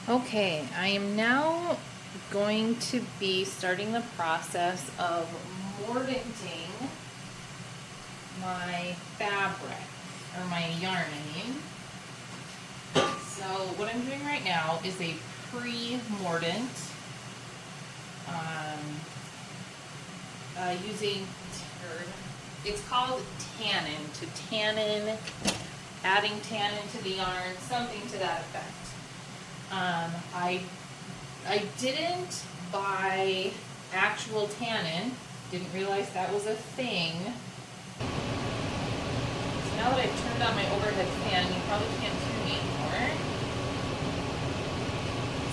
Okay, I am now going to be starting the process of mordanting my fabric, or my yarn, I mean. So what I'm doing right now is a pre-mordant, using, it's called Tannin, adding tannin to the yarn, something to that effect. I didn't buy actual tannin, didn't realize that was a thing. So now that I've turned on my overhead fan, you probably can't hear me anymore.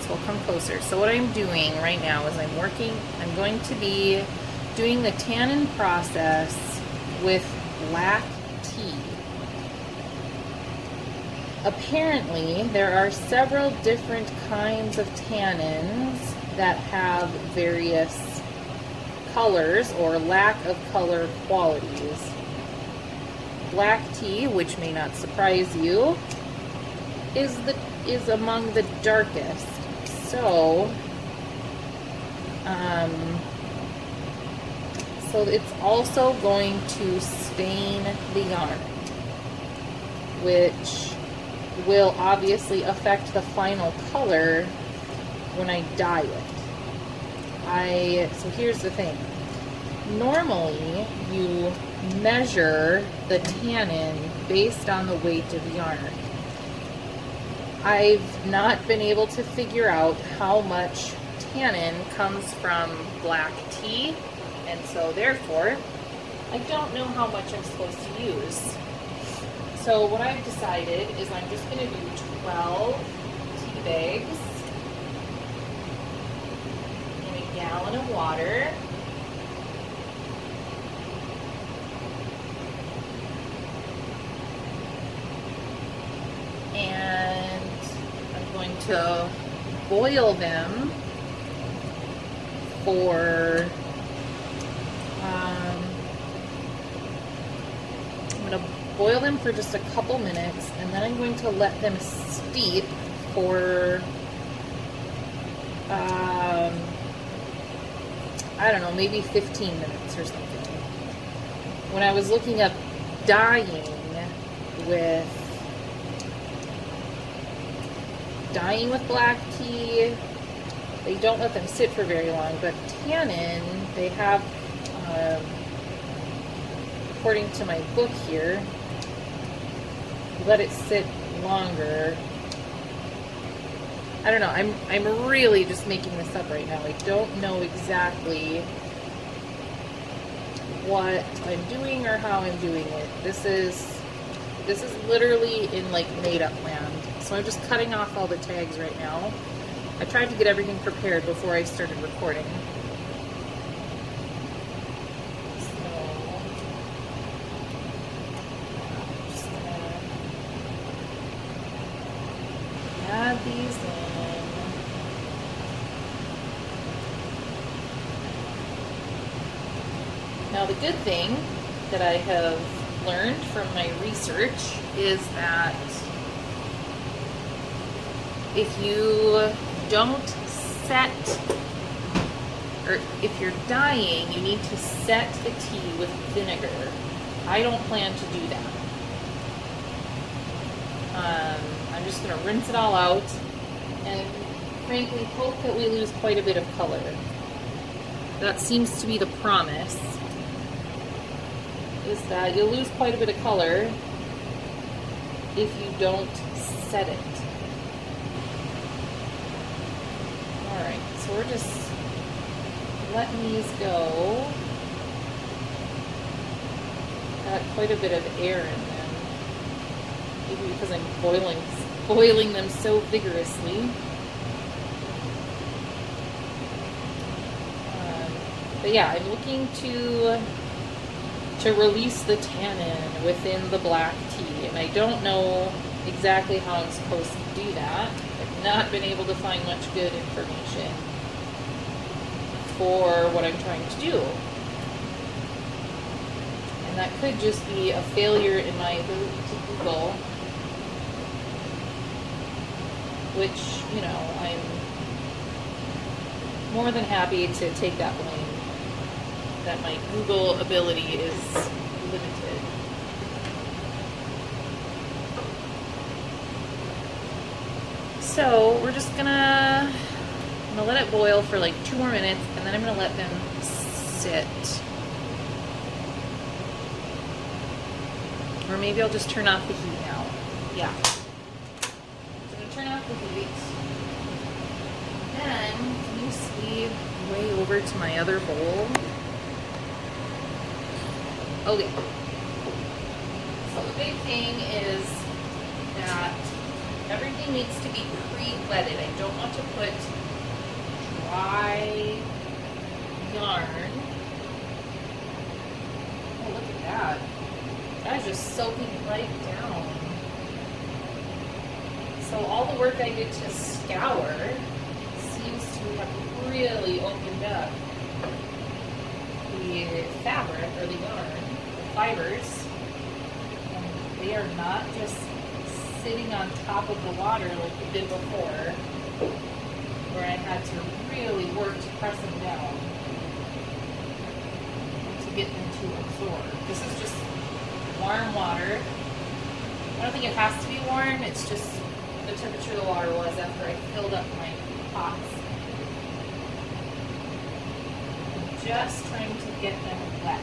So I'll come closer. So what I'm doing right now is I'm going to be doing the tannin process with black tea. Apparently, there are several different kinds of tannins that have various colors or lack of color qualities. Black tea, which may not surprise you, is among the darkest. So it's also going to stain the yarn, which will obviously affect the final color when I dye it. So here's the thing. Normally, you measure the tannin based on the weight of yarn. I've not been able to figure out how much tannin comes from black tea, and so therefore, I don't know how much I'm supposed to use. So what I've decided is I'm just going to do 12 tea bags in a gallon of water. And I'm going to boil them for boil them for just a couple minutes, and then I'm going to let them steep for I don't know, maybe 15 minutes or something. When I was looking up dyeing with black tea, they don't let them sit for very long, but tannin, they have, according to my book here, let it sit longer. I don't know, I'm really just making this up right now. I don't know exactly what I'm doing or how I'm doing it. This is literally in like made up land. So I'm just cutting off all the tags right now. I tried to get everything prepared before I started recording. Add these in. Now the good thing that I have learned from my research is that if you don't set, or if you're dyeing, you need to set the tea with vinegar. I don't plan to do that. I'm just going to rinse it all out and frankly hope that we lose quite a bit of color. That seems to be the promise, is that you'll lose quite a bit of color if you don't set it. Alright, so we're just letting these go. Got quite a bit of air in them. Maybe because I'm boiling them so vigorously. But yeah, I'm looking to release the tannin within the black tea, and I don't know exactly how I'm supposed to do that. I've not been able to find much good information for what I'm trying to do. And that could just be a failure in my ability to Google which, you know, I'm more than happy to take that blame, that my Google ability is limited. So we're just gonna, I'm gonna let it boil for like 2 more minutes, and then I'm gonna let them sit. Or maybe I'll just turn off the heat now. Yeah. So I'm gonna turn off the heat. Then, can you see way over to my other bowl? Okay. So the big thing is that everything needs to be pre-wetted. I don't want to put dry yarn. Oh, look at that. That is just soaking right down. So all the work I did to scour seems to have really opened up the fabric or the yarn, the fibers. And they are not just sitting on top of the water like we did before, where I had to really work to press them down to get them to absorb. This is just warm water. I don't think it has to be warm, it's just the temperature the water was after I filled up my pots. I'm just trying to get them wet.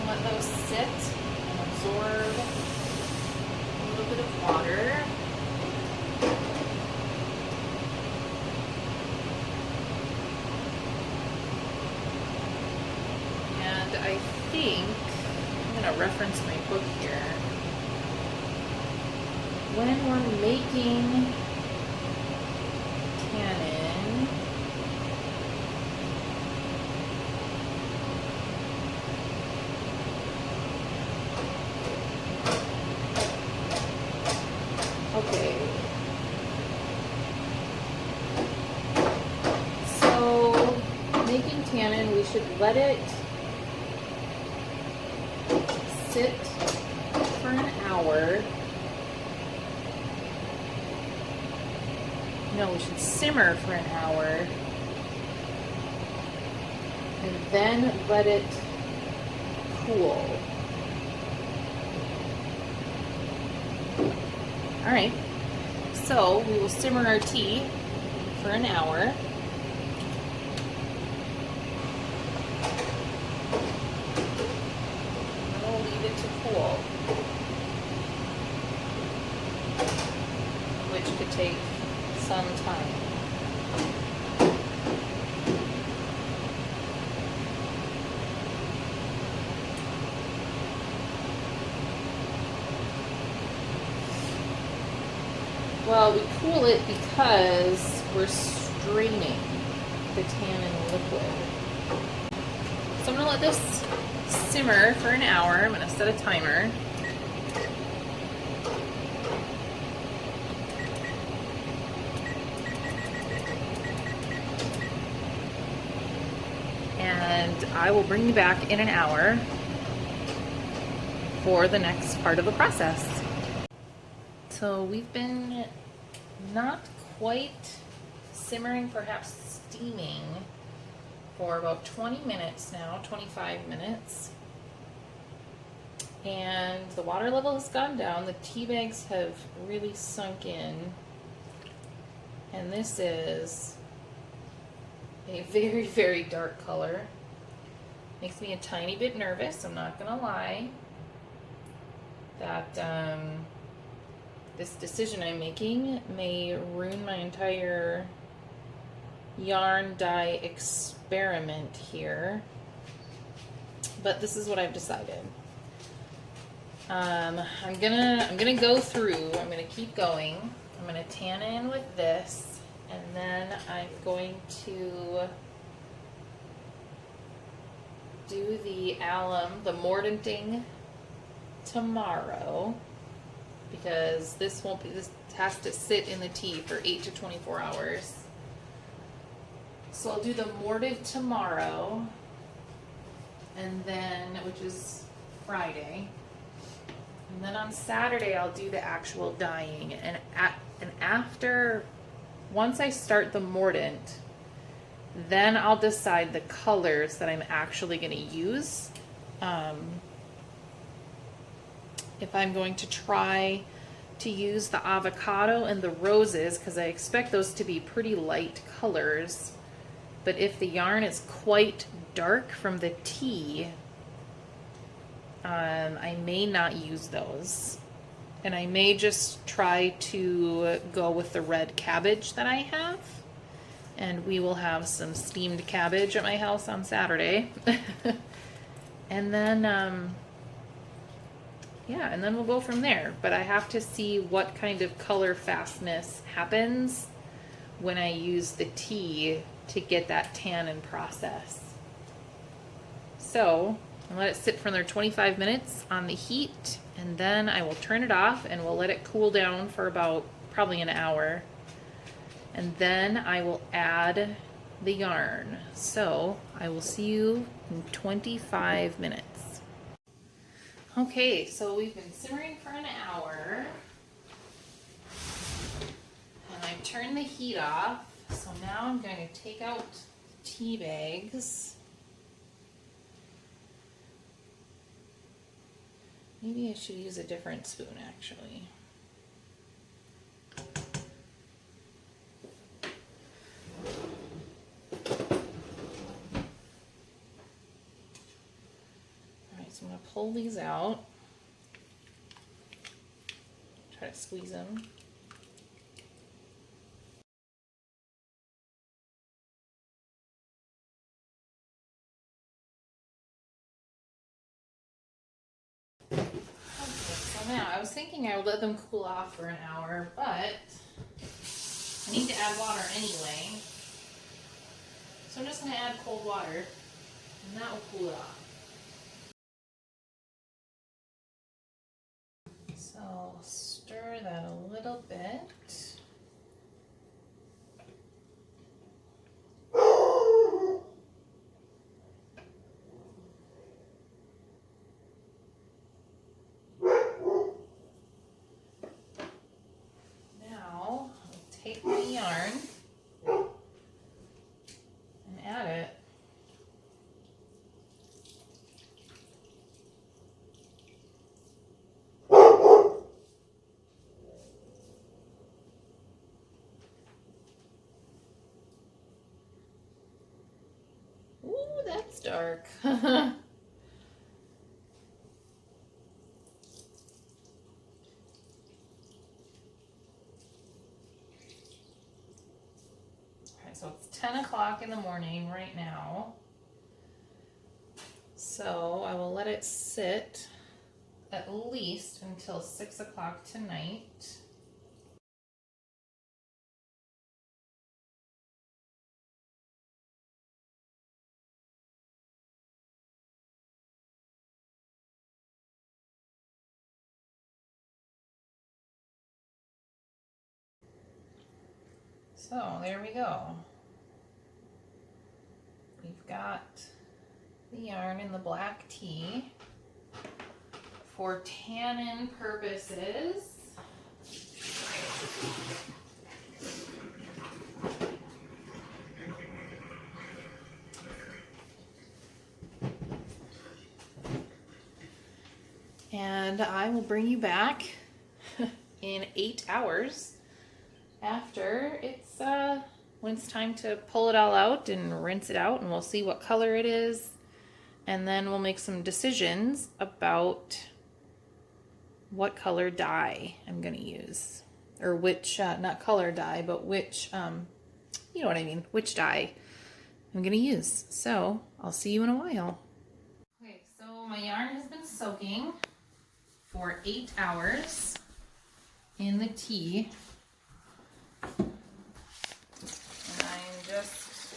Let those sit and absorb a little bit of water. And I think, I'm going to reference my book here. When we're making tannin, okay, so making tannin, we should let it sit for an hour. No, we should simmer for an hour and then let it cool. All right, so we will simmer our tea for an hour. And we'll leave it to cool, which could take some time. Well, we cool it because we're straining the tannin liquid. So I'm going to let this simmer for an hour. I'm going to set a timer. And I will bring you back in an hour for the next part of the process. So we've been not quite simmering, perhaps steaming, for about 20 minutes now, 25 minutes. And the water level has gone down. The tea bags have really sunk in. And this is a very, very dark color. Makes me a tiny bit nervous, I'm not gonna lie, that this decision I'm making may ruin my entire yarn dye experiment here, but this is what I've decided. I'm gonna go through, I'm gonna keep going, I'm gonna tannin with this, and then I'm going to do the alum, the mordanting tomorrow, because this has to sit in the tea for 8 to 24 hours. So I'll do the mordant tomorrow, and then, which is Friday, and then on Saturday I'll do the actual dyeing, and once I start the mordant, then I'll decide the colors that I'm actually going to use. If I'm going to try to use the avocado and the roses, because I expect those to be pretty light colors. But if the yarn is quite dark from the tea, I may not use those. And I may just try to go with the red cabbage that I have. And we will have some steamed cabbage at my house on Saturday. And then, yeah, and then we'll go from there. But I have to see what kind of color fastness happens when I use the tea to get that tannin process. So I'll let it sit for another 25 minutes on the heat, and then I will turn it off and we'll let it cool down for about probably an hour. And then I will add the yarn. So I will see you in 25 minutes. Okay, so we've been simmering for an hour. And I've turned the heat off. So now I'm going to take out the tea bags. Maybe I should use a different spoon actually. Alright, so I'm going to pull these out. Try to squeeze them. Now, I was thinking I would let them cool off for an hour, but I need to add water anyway. So I'm just going to add cold water, and that will cool it off. So stir that a little bit. Take the yarn and add it. Ooh, that's dark. So it's 10 o'clock in the morning right now. So I will let it sit at least until 6 o'clock tonight. So there we go. We've got the yarn in the black tea. For tannin purposes, and I will bring you back in 8 hours after it's when it's time to pull it all out and rinse it out, and we'll see what color it is, and then we'll make some decisions about what color dye I'm going to use, or which not color dye, but which you know what I mean, which dye I'm going to use. So I'll see you in a while. Okay, so my yarn has been soaking for 8 hours in the tea. And I'm just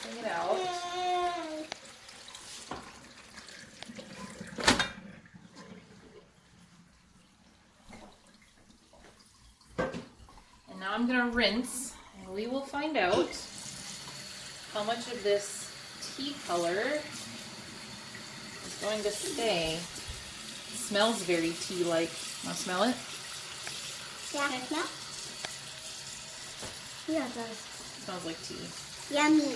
bring it out. And now I'm going to rinse, and we will find out how much of this tea color is going to stay. It smells very tea-like. Want to smell it? Yeah, smell? Yeah, it does. Smells like tea. Yummy.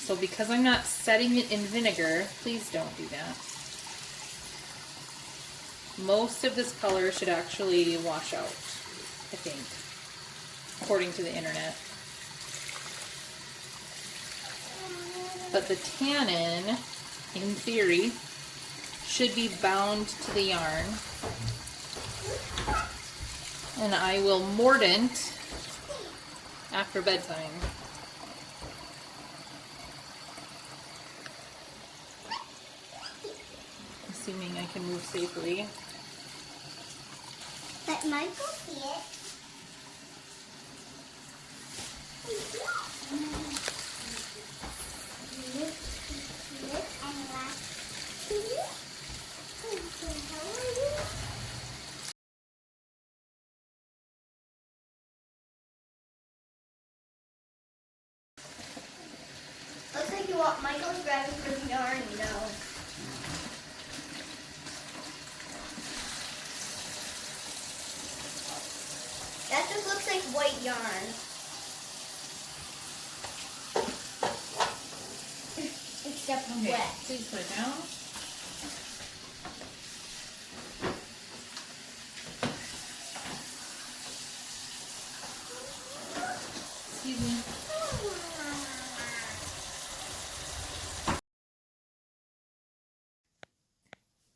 So because I'm not setting it in vinegar, please don't do that. Most of this color should actually wash out, I think, according to the internet. But the tannin, in theory, should be bound to the yarn. And I will mordant after bedtime. Assuming I can move safely. Let Michael see it. Looks like you want Michael's grabbing for the yarn, no. That just looks like white yarn. Except wet. Please put it down. Excuse me.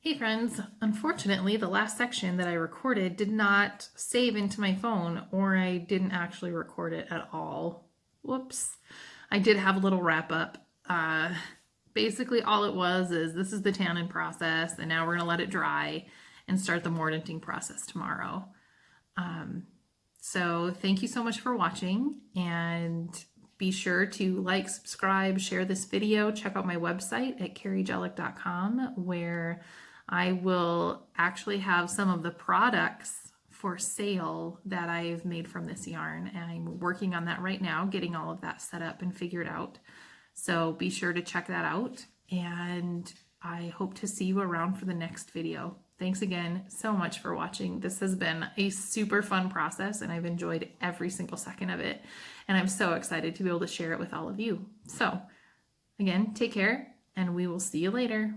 Hey friends, unfortunately the last section that I recorded did not save into my phone, or I didn't actually record it at all. Whoops. I did have a little wrap up. Basically all it was is this is the tannin process, and now we're going to let it dry and start the mordanting process tomorrow. So thank you so much for watching, and be sure to like, subscribe, share this video. Check out my website at carriejelic.com, where I will actually have some of the products for sale that I've made from this yarn, and I'm working on that right now, getting all of that set up and figured out. So be sure to check that out, and I hope to see you around for the next video. Thanks again so much for watching. This has been a super fun process, and I've enjoyed every single second of it, and I'm so excited to be able to share it with all of you. So again, take care, and we will see you later.